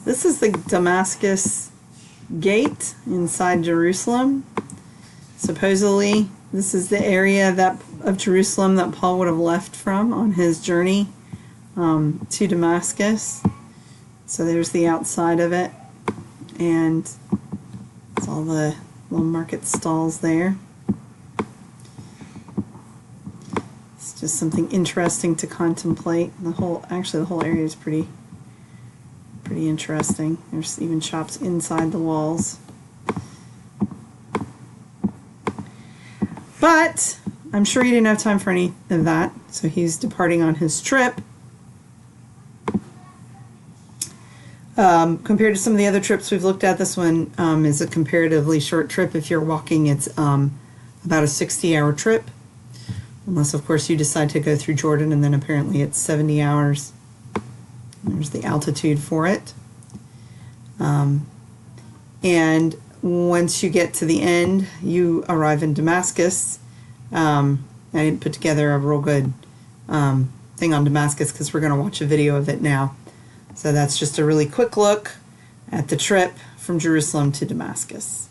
This is the Damascus gate inside Jerusalem. Supposedly, this is the area of Jerusalem that Paul would have left from on his journey to Damascus. So there's the outside of it, and it's all the little market stalls there. It's just something interesting to contemplate. Actually, the whole area is pretty interesting. There's even shops inside the walls. But I'm sure he didn't have time for any of that, so he's departing on his trip. Compared to some of the other trips we've looked at, this one is a comparatively short trip. If you're walking, it's about a 60-hour trip, unless of course you decide to go through Jordan, and then apparently it's 70 hours. There's the altitude for it. And once you get to the end, you arrive in Damascus. I didn't put together a real good thing on Damascus because we're going to watch a video of it now. So that's just a really quick look at the trip from Jerusalem to Damascus.